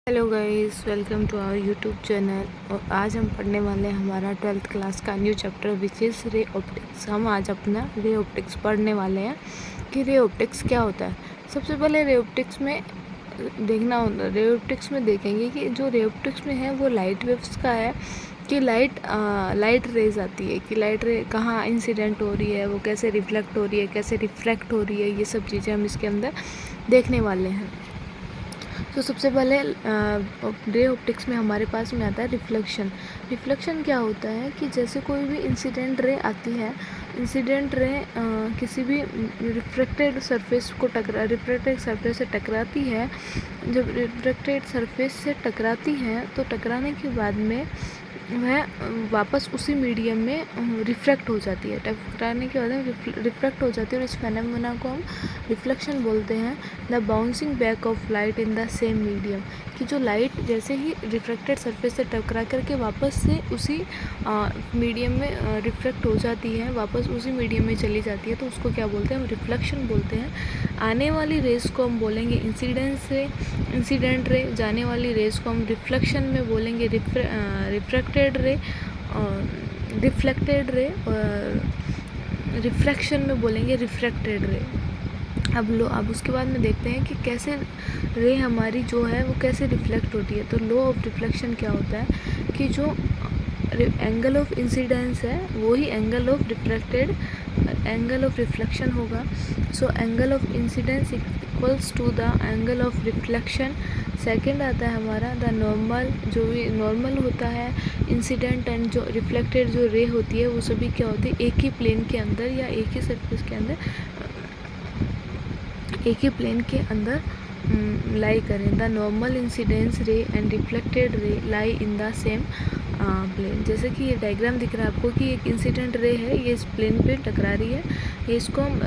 Hello guys, welcome to our YouTube channel. और आज हम पढ़ने वाले हैं हमारा 12th क्लास का new chapter which is ray optics. हम आज अपना रे ऑप्टिक्स पढ़ने वाले हैं कि रे ऑप्टिक्स क्या होता है। सबसे पहले रे ऑप्टिक्स में रे ऑप्टिक्स में देखेंगे कि जो रे ऑप्टिक्स में है वो लाइट वेव्स का है कि लाइट रेज आती है, कि लाइट रे कहाँ इंसिडेंट हो रही है, वो कैसे रिफ्लेक्ट हो रही है, कैसे रिफ्रैक्ट हो रही है, ये सब चीज़ें हम इसके अंदर देखने वाले हैं। तो सबसे पहले रे ऑप्टिक्स में हमारे पास में आता है रिफ्लेक्शन। रिफ्लेक्शन क्या होता है कि जैसे कोई भी इंसिडेंट रे आती है, इंसिडेंट रे किसी भी रिफ्लेक्टेड सरफेस से टकराती है। जब रिफ्लेक्टेड सरफेस से टकराती है तो टकराने के बाद में वह वापस उसी मीडियम में रिफ्रैक्ट हो जाती है। टकराने के बाद में रिफ्रैक्ट हो जाती है और इस फेनोमेना को हम रिफ्लेक्शन बोलते हैं। The bouncing back of light in the same medium, कि जो लाइट जैसे ही रिफ्रैक्टेड सरफेस से टकरा करके वापस से उसी मीडियम में रिफ्रैक्ट हो जाती है, वापस उसी मीडियम में चली जाती है, तो उसको क्या बोलते हैं, हम रिफ्लेक्शन बोलते हैं। आने वाली रेस को हम बोलेंगे इंसिडेंट रे, जाने वाली रेस को हम रिफ्लेक्शन में बोलेंगे रिफ्रैक्टेड रे, और रिफ्रैक्शन में बोलेंगे रिफ्रैक्टेड रे। अब उसके बाद में देखते हैं कि कैसे रे हमारी जो है वो कैसे रिफ्लेक्ट होती है। तो लॉ ऑफ रिफ्लेक्शन क्या होता है कि जो एंगल ऑफ इंसिडेंस है वही एंगल ऑफ रिफ्लेक्शन होगा। So angle of incidence equals to the angle of reflection. Second आता है हमारा द नॉर्मल, जो भी नॉर्मल होता है इंसिडेंट एंड जो रिफ्लेक्टेड जो रे होती है वो सभी क्या होती है, एक ही प्लेन के अंदर या एक ही सरफेस के अंदर, एक ही प्लेन के अंदर लाई करें। The normal incidence ray and reflected ray lie in the same plane. जैसे कि ये डायग्राम दिख रहा है आपको कि एक इंसिडेंट रे है, ये इस प्लेन पे टकरा रही है, ये इसको हम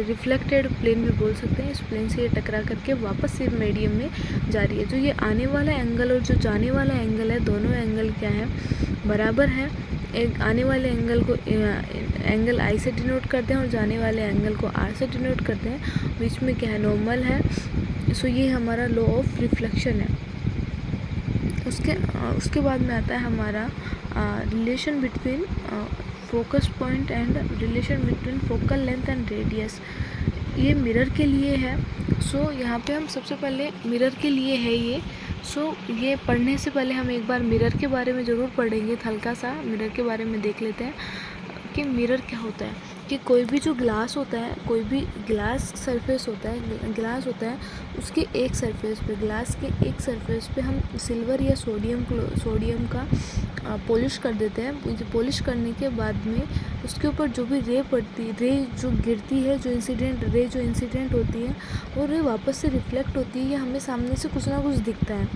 रिफ्लेक्टेड प्लेन भी बोल सकते हैं। इस प्लेन से ये टकरा करके वापस से मीडियम में जा रही है। जो ये आने वाला एंगल और जो जाने वाला एंगल है, दोनों एंगल क्या है, बराबर है। एक आने वाले एंगल को एंगल आई से डिनोट करते हैं और जाने वाले एंगल को आर से डिनोट करते हैं। बीच में क्या है, नॉर्मल है। सो ये हमारा लॉ ऑफ रिफ्लेक्शन है। उसके बाद में आता है हमारा relation between focus point and relation between focal length and radius. ये मिरर के लिए है। सो यहाँ पे हम सबसे पहले मिरर के लिए है ये। सो ये पढ़ने से पहले हम एक बार मिरर के बारे में ज़रूर पढ़ेंगे, हल्का सा मिरर के बारे में देख लेते हैं कि मिरर क्या होता है। कि कोई भी जो ग्लास होता है, कोई भी ग्लास सरफेस होता है, उसके एक सरफेस पे, ग्लास के एक सरफेस पे हम सिल्वर या सोडियम का पॉलिश कर देते हैं। पॉलिश करने के बाद में उसके ऊपर जो भी रे जो गिरती है, जो इंसिडेंट होती है, वो रे वापस से रिफ्लेक्ट होती है या हमें सामने से कुछ ना कुछ दिखता है।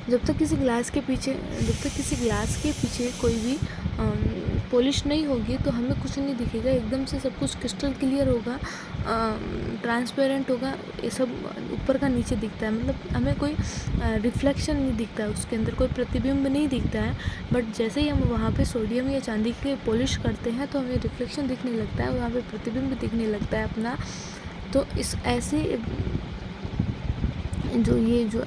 जब तक किसी ग्लास के पीछे कोई भी पॉलिश नहीं होगी तो हमें कुछ नहीं दिखेगा, एकदम से सब कुछ क्रिस्टल क्लियर होगा, ट्रांसपेरेंट होगा। ये सब ऊपर का नीचे दिखता है, मतलब हमें कोई रिफ्लेक्शन नहीं दिखता है, उसके अंदर कोई प्रतिबिंब नहीं दिखता है। बट जैसे ही हम वहाँ पे सोडियम या चांदी की पॉलिश करते हैं तो हमें रिफ्लेक्शन दिखने लगता है, वहाँ पे प्रतिबिंब दिखने लगता है अपना। तो इस ऐसे जो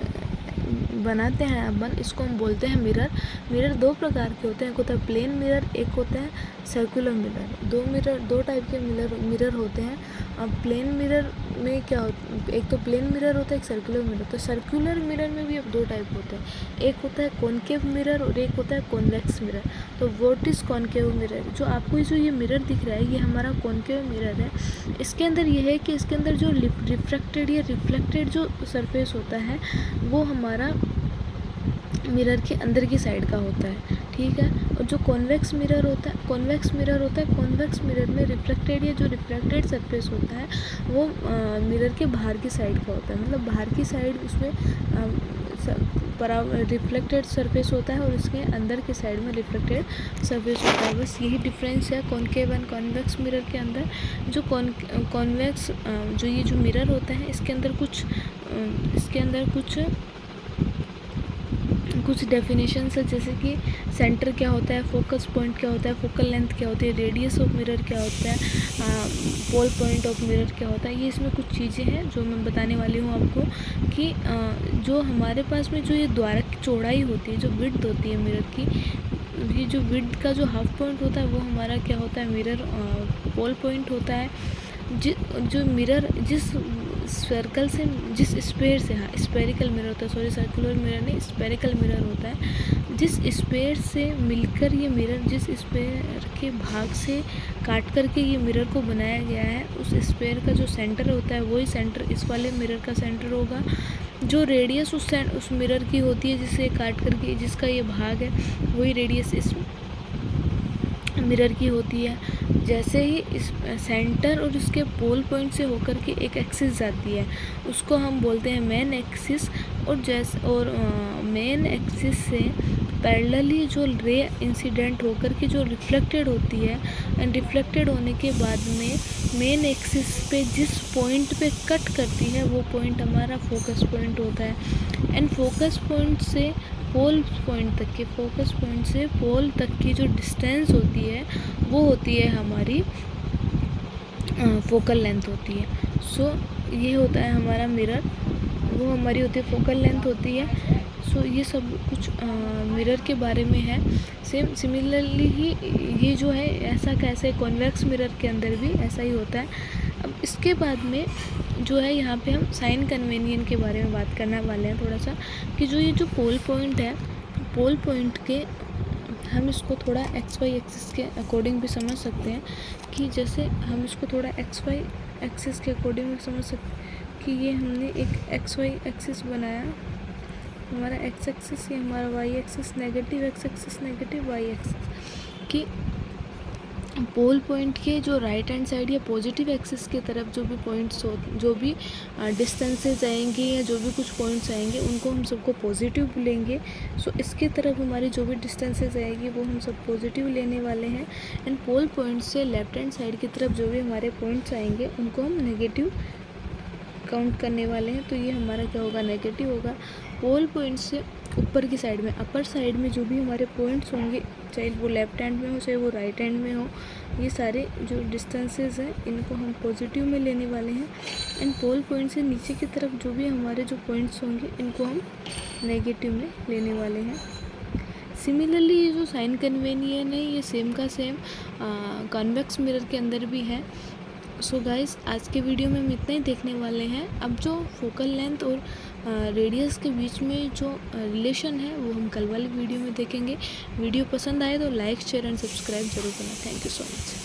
बनाते हैं अपन, इसको हम बोलते हैं मिरर। मिरर दो प्रकार के होते हैं, एक होता है प्लेन मिरर, एक होता है सर्कुलर मिरर। दो टाइप के मिरर होते हैं। अब प्लेन मिरर में क्या होता है, एक तो प्लेन मिरर होता है, एक सर्कुलर मिरर। तो सर्कुलर मिरर में भी अब दो टाइप होते हैं, एक होता है कॉनकेव मिरर और एक होता है कॉन्वेक्स मिरर। तो व्हाट इज़ कॉनकेव मिरर? जो आपको जो ये मिरर दिख रहा है, ये हमारा कॉनकेव मिरर है। इसके अंदर ये है कि इसके अंदर जो रिफ्रैक्टेड या रिफ्लेक्टेड जो सरफेस होता है वो हमारा मिरर के अंदर की साइड का होता है, ठीक है। और जो कॉन्वेक्स मिरर होता है, कॉन्वेक्स मिरर में रिफ्लेक्टेड या जो रिफ्लेक्टेड सरफेस होता है वो मिरर के बाहर की साइड का होता है, मतलब बाहर की साइड उसमें रिफ्लेक्टेड सरफेस होता है और इसके अंदर की साइड में रिफ्लेक्टेड सरफेस होता है। बस यही डिफरेंस है कॉनकेव एंड कॉन्वेक्स मिरर के अंदर। जो कॉन्वेक्स जो ये जो मिरर होता है, इसके अंदर कुछ कुछ डेफिनेशंस है, जैसे कि सेंटर क्या होता है, फोकस पॉइंट क्या होता है, फोकल लेंथ क्या होती है, रेडियस ऑफ मिरर क्या होता है, पोल पॉइंट ऑफ मिरर क्या होता है। ये इसमें कुछ चीज़ें हैं जो मैं बताने वाली हूँ आपको कि जो हमारे पास में जो ये द्वारक की चौड़ाई होती है, जो विड्थ होती है मिरर की, ये जो विड्थ का जो हाफ पॉइंट होता है वो हमारा क्या होता है, मिरर पोल पॉइंट होता है। जो मिरर जिस सर्कल से, जिस स्पेयर से, हाँ स्पेरिकल मिरर होता है, सॉरी सर्कुलर मिरर नहीं, स्पेरिकल मिरर होता है। जिस स्पेयर से मिलकर ये मिरर, जिस स्पेयर के भाग से काट करके ये मिरर को बनाया गया है, उस स्पेयर का जो सेंटर होता है वही सेंटर इस वाले मिरर का सेंटर होगा। जो रेडियस उस मिरर की होती है जिसे काट करके जिसका ये भाग है, वही रेडियस इस मिरर की होती है। जैसे ही इस सेंटर और इसके पोल पॉइंट से होकर के एक एक्सिस जाती है, उसको हम बोलते हैं मेन एक्सिस। और मेन एक्सिस से पैरेलली जो रे इंसिडेंट होकर के जो रिफ्लेक्टेड होती है, एंड रिफ्लेक्टेड होने के बाद में मेन एक्सिस पे जिस पॉइंट पे कट करती है वो पॉइंट हमारा फोकस पॉइंट होता है। एंड फोकस पॉइंट से पोल पॉइंट तक के, फोकस पॉइंट से पोल तक की जो डिस्टेंस होती है वो होती है हमारी फोकल लेंथ होती है। सो ये होता है हमारा मिरर, वो हमारी होती है फोकल लेंथ होती है। सो ये सब कुछ मिरर के बारे में है। सिमिलरली ही ये जो है ऐसा कैसे कॉन्वेक्स मिरर के अंदर भी ऐसा ही होता है। अब इसके बाद में जो है यहाँ पे हम साइन कन्वेनियन के बारे में बात करने वाले हैं थोड़ा सा, कि जो ये जो पोल पॉइंट है, पोल पॉइंट के हम इसको थोड़ा एक्स वाई एक्सिस के अकॉर्डिंग भी समझ सकते हैं। कि जैसे हम इसको थोड़ा एक्स वाई एक्सिस के अकॉर्डिंग भी समझ सकते हैं कि ये हमने एक एक्स वाई एक्सिस बनाया, हमारा एक्स एक्सिस, ये हमारा Y axis, negative X axis, negative Y axis. कि पोल पॉइंट के जो राइट हैंड साइड या पॉजिटिव एक्सिस की तरफ जो भी पॉइंट्स हो, जो भी डिस्टेंसेस आएंगे या जो भी कुछ पॉइंट्स आएंगे उनको हम सबको पॉजिटिव लेंगे। सो इसकी तरफ हमारी जो भी डिस्टेंसेस आएगी वो हम सब पॉजिटिव लेने वाले हैं। एंड पोल पॉइंट से लेफ्ट हैंड साइड की तरफ जो भी हमारे पॉइंट्स आएंगे उनको हम नेगेटिव काउंट करने वाले हैं। तो ये हमारा क्या होगा, नेगेटिव होगा। पोल पॉइंट से ऊपर की साइड में, अपर साइड में जो भी हमारे पॉइंट्स होंगे, चाहे वो लेफ्ट हैंड में हो चाहे वो राइट हैंड में हो, ये सारे जो डिस्टेंसेस हैं इनको हम पॉजिटिव में लेने वाले हैं। एंड पोल पॉइंट से नीचे की तरफ जो भी हमारे जो पॉइंट्स होंगे इनको हम नेगेटिव में लेने वाले हैं। सिमिलरली ये जो साइन कन्वेनियन है ये सेम का सेम कॉन्वेक्स मिरर के अंदर भी है। सो गाइस, आज के वीडियो में हम इतना ही देखने वाले हैं। अब जो फोकल लेंथ और रेडियस के बीच में जो रिलेशन है वो हम कल वाली वीडियो में देखेंगे। वीडियो पसंद आए तो लाइक शेयर एंड सब्सक्राइब जरूर करना। Thank you so much.